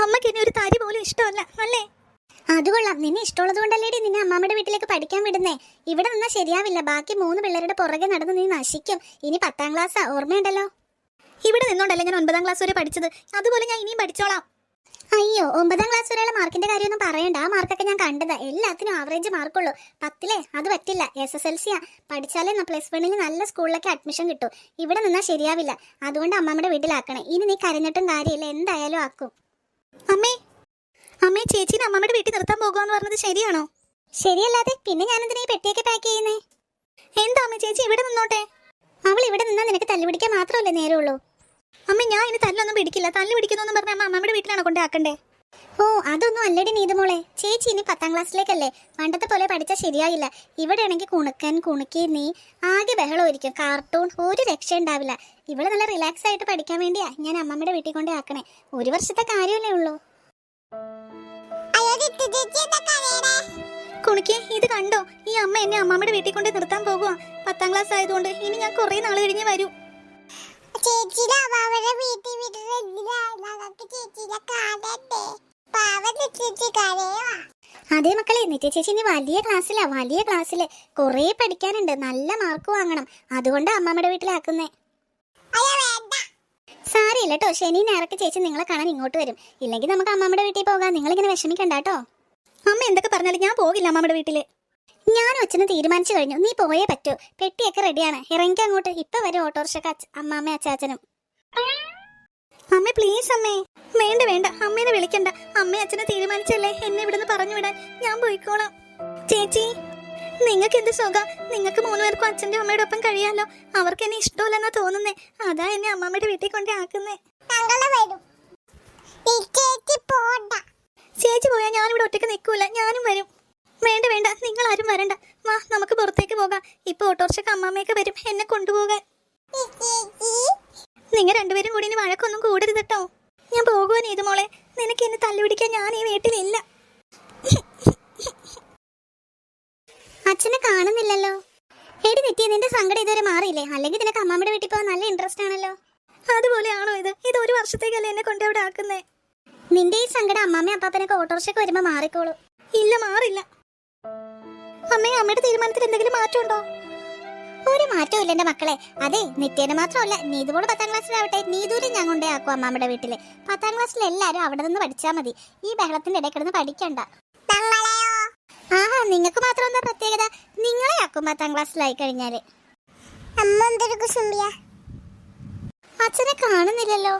അമ്മക്ക് ഇനി ഒരു തരി പോലും ഇഷ്ടമല്ല അല്ലേ? അത് കൊള്ളാം. നിന്നെ ഇഷ്ടമുള്ളത് കൊണ്ടല്ലേടി നിന്നെ അമ്മാമ്മയുടെ വീട്ടിലേക്ക് പഠിക്കാൻ വിടുന്നേ. ഇവിടെ നിന്നാ ശരിയാവില്ല. ബാക്കി 3 പിള്ളേരുടെ പുറകെ നടന്ന് നീ നശിക്കും. ഇനി 10ാം ക്ലാസ്സാ, ഓർമ്മയുണ്ടല്ലോ? ഇവിടെ നിന്നോണ്ടല്ലേ ഞാൻ 9ാം ക്ലാസ് വരെ പഠിച്ചത്. അതുപോലെ ഞാൻ ഇനിയും പഠിച്ചോളാം. അയ്യോ, 9ാം ക്ലാസ് വരെയുള്ള മാർക്കിന്റെ കാര്യമൊന്നും പറയണ്ട. ആ മാർക്കൊക്കെ ഞാൻ കണ്ടതാ. എല്ലാത്തിനും ആവറേജ് മാർക്കുള്ളൂ. 10ലെ അത് പറ്റില്ല. SSLC പഠിച്ചാലേ +1 നല്ല സ്കൂളിലൊക്കെ അഡ്മിഷൻ കിട്ടും. ഇവിടെ നിന്നാ ശരിയാവില്ല. അതുകൊണ്ട് അമ്മാമ്മയുടെ വീട്ടിലാക്കണേ. ഇനി നീ കരഞ്ഞിട്ടും കാര്യമില്ല, എന്തായാലും ആക്കും. അമ്മേ അമ്മേ, ചേച്ചീനെ അമ്മമ്മയുടെ വീട്ടിൽ നിർത്താൻ പോകുകയെന്ന് പറഞ്ഞത് ശരിയാണോ? ശരിയല്ലാതെ പിന്നെ ഞാനെന്തിനാ ഈ പെട്ടിയൊക്കെ പാക്ക് ചെയ്യുന്നേ? എന്താ അമ്മേ, ചേച്ചി ഇവിടെ നിന്നോട്ടെ. അവൾ ഇവിടെ നിന്നാ നിനക്ക് തല്ലുപിടിക്കാൻ മാത്രമല്ലേ നേരമുള്ളൂ. അമ്മ, ഞാൻ ഇനി തല്ലൊന്നും പിടിക്കില്ല. തല്ലു പിടിക്കുന്നു പറഞ്ഞ അമ്മ അമ്മയുടെ വീട്ടിലാണോ കൊണ്ടാക്കണ്ടേ? ഓ, അതൊന്നും അല്ലടി നീതുമോളെ. ചേച്ചി ഇനി 10ാം ക്ലാസ്സിലേക്കല്ലേ. പണ്ടത്തെ പോലെ പഠിച്ചാൽ ശരിയായില്ല. ഇവിടെ ആണെങ്കിൽ കുണുക്കി നീ ആകെ ബഹളമായിരിക്കും. കാർട്ടൂൺ, ഒരു രക്ഷ ഉണ്ടാവില്ല. ഇവിടെ നല്ല റിലാക്സ് ആയിട്ട് പഠിക്കാൻ വേണ്ടിയാ ഞാൻ അമ്മമ്മയുടെ വീട്ടിൽ കൊണ്ടേ ആക്കണേ. 1 വർഷത്തെ കാര്യമല്ലേ ഉള്ളൂ. കുണിക്ക്, ഇത് കണ്ടോ? ഈ അമ്മ എന്നെ അമ്മമ്മയുടെ വീട്ടിൽ കൊണ്ട് നിർത്താൻ പോകുക. 10ാം ക്ലാസ് ആയതുകൊണ്ട് ഇനി ഞാൻ കുറെ നാൾ കഴിഞ്ഞ് വരൂ. അതെ മക്കളെ, നിത്യ ചേച്ചി ഇനി വലിയ ക്ലാസ്സില് കുറെ പഠിക്കാനുണ്ട്. നല്ല മാർക്ക് വാങ്ങണം. അതുകൊണ്ട് അമ്മമ്മയുടെ വീട്ടിലാക്കുന്നേ. സാരിയില്ല കേട്ടോ. ശനി ഞായറൊക്കെ ചേച്ചി നിങ്ങളെ കാണാൻ ഇങ്ങോട്ട് വരും. ഇല്ലെങ്കിൽ നമുക്ക് അമ്മമ്മയുടെ വീട്ടിൽ പോകാം. നിങ്ങളിങ്ങനെ വിഷമിക്കണ്ട കേട്ടോ. അമ്മ എന്തൊക്കെ പറഞ്ഞാലും ഞാൻ പോകില്ല അമ്മമ്മയുടെ വീട്ടില്. ഞാൻ അച്ഛന് തീരുമാനിച്ചു കഴിഞ്ഞു. നീ പോയേ പറ്റൂ. പെട്ടിയൊക്കെ റെഡിയാണ്. ഇറങ്ങിക്ക് അങ്ങോട്ട്. ഇപ്പൊ വരും ഓട്ടോറിക്ഷ അമ്മാമ്മ അച്ചാച്ചനും. അമ്മ പ്ലീസ് അമ്മേ. വേണ്ട വേണ്ട, അമ്മേനെ വിളിക്കണ്ട. അമ്മ അച്ഛനെ തീരുമാനിച്ചല്ലേ എന്നെ ഇവിടുന്ന് പറഞ്ഞു വിടാൻ. ഞാൻ പോയിക്കോളാം. ചേച്ചി, നിങ്ങൾക്ക് എന്ത് സുഖം. നിങ്ങൾക്ക് 3 പേർക്കും അച്ഛൻ്റെ അമ്മയുടെ ഒപ്പം കഴിയാലോ. അവർക്ക് എന്നെ ഇഷ്ടമില്ലെന്നാ തോന്നുന്നേ. അതാ എന്നെ അമ്മമ്മയുടെ വീട്ടിൽ കൊണ്ടേ ആക്കുന്നേ. ചേച്ചി പോയാൽ ഞാനിവിടെ ഒറ്റയ്ക്ക് നിൽക്കൂല. ഞാനും വരും. വേണ്ട വേണ്ട, നിങ്ങൾ ആരും വരണ്ട. വാ, നമുക്ക് പുറത്തേക്ക് പോകാം. ഇപ്പൊ ഓട്ടോറിക്ഷക്ക് അമ്മാമ്മയൊക്കെ വരും എന്നെ കൊണ്ടുപോകാൻ. നിങ്ങൾ രണ്ടുപേരും കൂടി ഇനി വഴക്കൊന്നും കൂടരുത് കേട്ടോ. ഞാൻ പോകുവാ നീതു മോളെ. നിനക്ക് എന്നെ തല്ലുപിടിക്കാൻ ഞാൻ ഈ വീട്ടിലില്ല. അച്ഛനെ കാണുന്നില്ലല്ലോ. എടി നിത്യ, നിന്റെ സങ്കടം ഇതുവരെ മാറിയില്ലേ? അല്ലെങ്കിൽ നിനക്ക് അമ്മാമ്മയുടെ വീട്ടിൽ പോകാൻ നല്ല ഇൻട്രസ്റ്റ് ആണല്ലോ. അതുപോലെയാണോ ഇത്? 1 വർഷത്തേക്കല്ലേ എന്നെ കൊണ്ട് അവിടെ ആക്കുന്നേ. നിന്റെ ഈ സങ്കടം അമ്മാമ്മ അപ്പാപ്പനൊക്കെ ഓട്ടോറിക്ഷക്ക് വരുമ്പോ മാറിക്കോളൂ. ഇല്ല, മാറില്ല. അമ്മയെ, അമ്മയുടെ തീരുമാനത്തിൽ എന്തെങ്കിലും മാറ്റമുണ്ടോ? ഒരു മാറ്റവും ഇല്ല എന്റെ മക്കളെ. അതെ, നിത്യേനെ മാത്രമല്ല, നീതുപോള് 10ാം ക്ലാസ്സിലാവട്ടെ. നീതൂരും ഞാൻ കൊണ്ടേ ആക്കും അമ്മാമ്മയുടെ വീട്ടില്. 10ാം ക്ലാസ്സിൽ എല്ലാരും അവിടെ നിന്ന് പഠിച്ചാൽ മതി. ഈ ബഹളത്തിന്റെ ഇടയിൽ കിടന്ന് പഠിക്കണ്ട. ആഹാ, നിങ്ങൾക്ക് മാത്രം എന്താ പ്രത്യേകത? നിങ്ങളെ ആക്കും 10ാം ക്ലാസ്സിലായി കഴിഞ്ഞാല്. അച്ഛനെ കാണുന്നില്ലല്ലോ.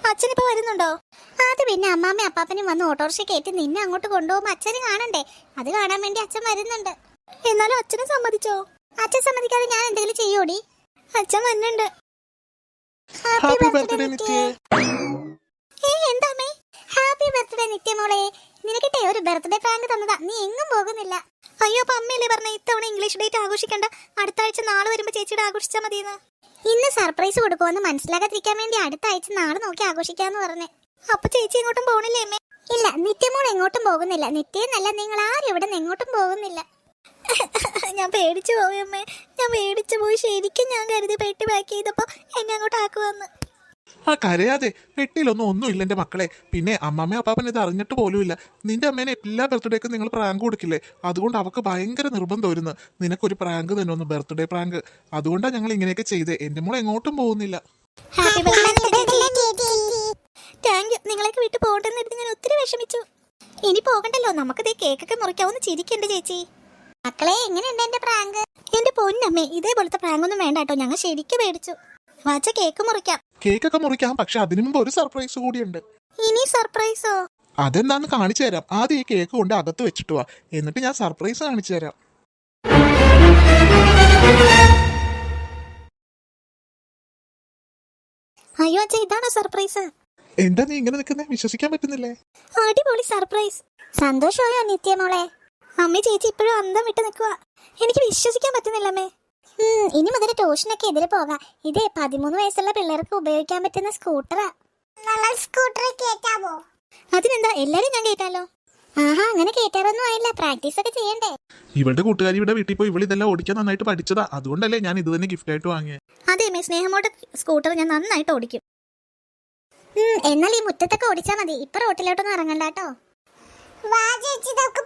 അച്ഛനിപ്പോ വരുന്നുണ്ടോ? അത് പിന്നെ അമ്മാമ്മ അപ്പാപ്പനും വന്ന് ഓട്ടോറിക്ഷ കയറ്റി നിന്നെ അങ്ങോട്ട് കൊണ്ടുപോകുമ്പോ അച്ഛന് കാണണ്ടേ? അത് കാണാൻ വേണ്ടി അച്ഛൻ വരുന്നുണ്ട്. എന്നാലും അച്ഛനെ സമ്മതിച്ചോ? അച്ഛൻ സമ്മതിക്കാതെ ഞാൻ എന്തെങ്കിലും ചെയ്യോടി? അച്ഛൻ വന്നുണ്ട്. ഹാപ്പി ബർത്ത്ഡേ നിത്യ. എന്താമേ? ഹാപ്പി ബർത്ത്ഡേ നിത്യ മോളെ. നിനക്കിട്ടേ ഒരു ബർത്ത്ഡേ പ്രാങ്ക് തന്നതാ. നീ എങ്ങും പോകുന്നില്ല. അയ്യോ, അപ്പൊ അമ്മയല്ലേ പറഞ്ഞ ഇത്തവണ ഇംഗ്ലീഷ് ഡേറ്റ് ആഘോഷിക്കണ്ട, അടുത്ത ആഴ്ച നാളെ വരുമ്പോ ചേച്ചിയുടെ ആഘോഷിച്ചാൽ മതിയെന്ന്. ഇന്ന് സർപ്രൈസ് കൊടുക്കുമെന്ന് മനസ്സിലാക്കാതിരിക്കാൻ വേണ്ടി അടുത്ത ആഴ്ച നാളെ നോക്കി ആഘോഷിക്കാന്ന് പറഞ്ഞേ. അപ്പൊ ചേച്ചി എങ്ങോട്ടും പോണില്ലേ അമ്മേ? ഇല്ല, നിത്യമോൾ എങ്ങോട്ടും പോകുന്നില്ല. നിത്യെന്നല്ല, നിങ്ങൾ ആരും ഇവിടെ നിന്ന് എങ്ങോട്ടും പോകുന്നില്ല. ഞാൻ പേടിച്ചു പോയി അമ്മേ. ഞാൻ പേടിച്ചു പോയി. ശരിക്കും ഞാൻ കരുതി പെട്ടി പാക്ക് ചെയ്തപ്പോ എന്നെ അങ്ങോട്ട് ആക്കുവന്ന്. കരയാതെ. പെട്ടിയിലൊന്നും ഇല്ല എന്റെ മക്കളെ. പിന്നെ അമ്മമ്മ അപ്പാപ്പൻ ഇത് അറിഞ്ഞിട്ട് പോലുമില്ല. നിന്റെ അമ്മേനെ എല്ലാ ബർത്ത്ഡേക്കും നിങ്ങൾ പ്രാങ്ക് കൊടുക്കില്ലേ? അതുകൊണ്ട് അവർക്ക് ഭയങ്കര നിർബന്ധമായിരുന്നു നിനക്കൊരു പ്രാങ്ക് തന്നെ ഒന്ന്, ബർത്ത്ഡേ പ്രാങ്ക്. അതുകൊണ്ടാണ് ഞങ്ങൾ ഇങ്ങനെയൊക്കെ ചെയ്തേ. എന്റെ മോൾ എങ്ങോട്ടും പോകുന്നില്ല. Thank you. നിങ്ങളൊക്കെ വിട്ടു പോകണ്ടെന്ന് ഞാൻ ഒത്തിരി വിഷമിച്ചു. ഇനി പോകണ്ടല്ലോ, നമുക്കതേ കേക്കൊക്കെ മുറിക്കാവുന്ന. ചിരിക്കണ്ട ചേച്ചി. മക്കളെ, എങ്ങനെയുണ്ട് എന്റെ പ്രാങ്ക്? എന്റെ പൊന്നമ്മേ, ഇതേപോലത്തെ പ്രാങ്കൊന്നും വേണ്ട കേട്ടോ. ഞങ്ങൾ ശരിക്കും പേടിച്ചു. വാച്ച, കേക്ക് മുറിക്കാം. കേക്കൊക്കെ മുറിക്കാം, പക്ഷെ അതിനു മുമ്പ് ഒരു സർപ്രൈസ് കൂടിയുണ്ട്. ഇനി സർപ്രൈസോ? അതെന്താന്ന് കാണിച്ചു തരാം. ആദ്യം ഈ കേക്ക് കൊണ്ട് അകത്ത് വെച്ചിട്ട് വാ, എന്നിട്ട് ഞാൻ സർപ്രൈസ് കാണിച്ചു തരാം. അയ്യോ അച്ഛാ, ഇതാണോ സർപ്രൈസ്? എന്താ നീ ഇങ്ങനെ നിൽക്കുന്നേ? വിശ്വസിക്കാൻ പറ്റുന്നില്ലേ? അടിപൊളി സർപ്രൈസ്. സന്തോഷമായോ നിത്യമോളെ? അമ്മ, ചേച്ചി ഇപ്പോഴും അന്തം വിട്ട് നിൽക്കുക. എനിക്ക് വിശ്വസിക്കാൻ പറ്റുന്നില്ല അമ്മേ. ഇനി മുതൽ ട്യൂഷനൊക്കെ എതിരെ പോകാം. ഇതേ 13 വയസ്സുള്ള പിള്ളേർക്ക് ഉപയോഗിക്കാൻ പറ്റുന്ന സ്കൂട്ടറാ. അതിനെന്താ, എല്ലാരും ഞാൻ കേട്ടാലോ. ആഹാ, അങ്ങനെ കേട്ടാറൊന്നും ആയില്ല. പ്രാക്ടീസ് ഒക്കെ ചെയ്യണ്ടേ? ഇവളുടെ കൂട്ടുകാരി ഇവിടെ വീട്ടിൽ പോയി ഇവള് ഇതെല്ലാം ഓടിക്കാൻ നന്നായിട്ട് പഠിച്ചതാ. അതുകൊണ്ടല്ലേ ഞാൻ ഇത് തന്നെ ഗിഫ്റ്റ് ആയിട്ട് വാങ്ങിയത്. അതെ അമ്മേ, സ്നേഹമോടെ സ്കൂട്ടർ ഞാൻ നന്നായിട്ട് ഓടിക്കും. എന്നാൽ ഈ മുറ്റത്തൊക്കെ ഓടിച്ചാ മതി. ഇപ്പൊ റോട്ടിലോട്ടൊന്നും ഇറങ്ങണ്ട കേട്ടോ. വാ ചേച്ചി നമുക്ക്